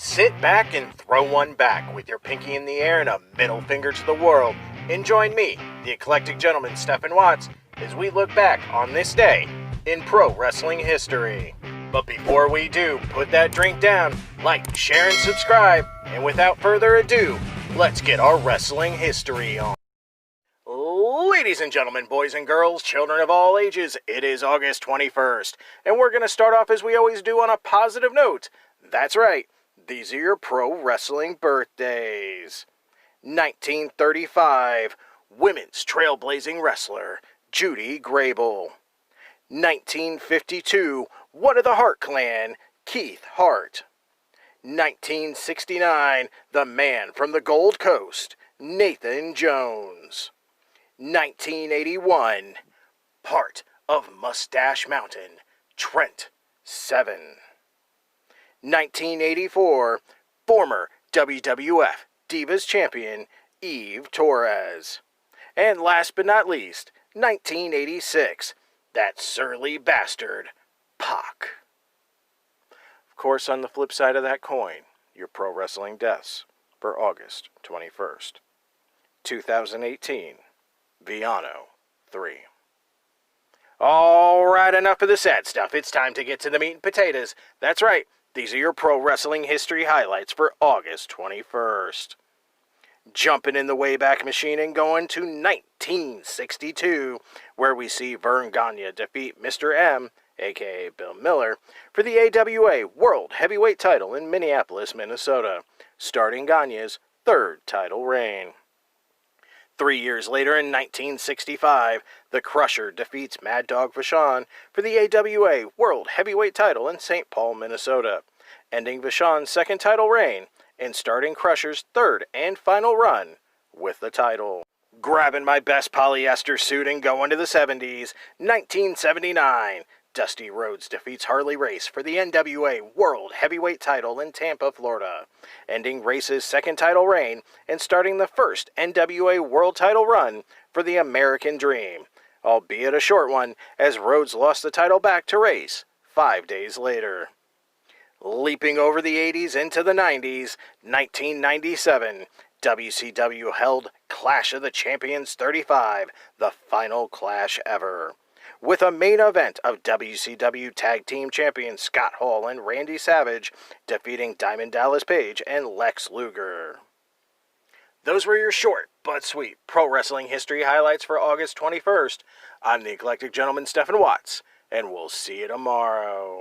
Sit back and throw one back with your pinky in the air and a middle finger to the world, and join me, the eclectic gentleman Stephen Watts, as we look back on this day in pro wrestling history. But before we do, put that drink down, like, share, and subscribe, and without further ado, let's get our wrestling history on. Ladies and gentlemen, boys and girls, children of all ages, it is August 21st, and we're going to start off as we always do on a positive note. That's right, these are your pro wrestling birthdays. 1935, women's trailblazing wrestler, Judy Grable. 1952, one of the Hart Clan, Keith Hart. 1969, the man from the Gold Coast, Nathan Jones. 1981, part of Mustache Mountain, Trent Seven. 1984, former WWF Divas Champion, Eve Torres. And last but not least, 1986, that surly bastard, Pac. Of course, on the flip side of that coin, your pro wrestling deaths for August 21st. 2018, Viano 3. Alright, enough of the sad stuff. It's time to get to the meat and potatoes. That's right, these are your pro wrestling history highlights for August 21st. Jumping in the Wayback Machine and going to 1962, where we see Verne Gagne defeat Mr. M, aka Bill Miller, for the AWA World Heavyweight title in Minneapolis, Minnesota, starting Gagne's third title reign. 3 years later, in 1965, the Crusher defeats Mad Dog Vachon for the AWA World Heavyweight title in St. Paul, Minnesota, ending Vachon's second title reign and starting Crusher's third and final run with the title. Grabbing my best polyester suit and going to the 70s, 1979, Dusty Rhodes defeats Harley Race for the NWA World Heavyweight title in Tampa, Florida, ending Race's second title reign and starting the first NWA World title run for the American Dream, albeit a short one, as Rhodes lost the title back to Race 5 days later. Leaping over the 80s into the 90s, 1997, WCW held Clash of the Champions 35, the final clash ever, with a main event of WCW Tag Team Champions Scott Hall and Randy Savage defeating Diamond Dallas Page and Lex Luger. Those were your short but sweet pro wrestling history highlights for August 21st. I'm the eclectic gentleman Stephen Watts, and we'll see you tomorrow.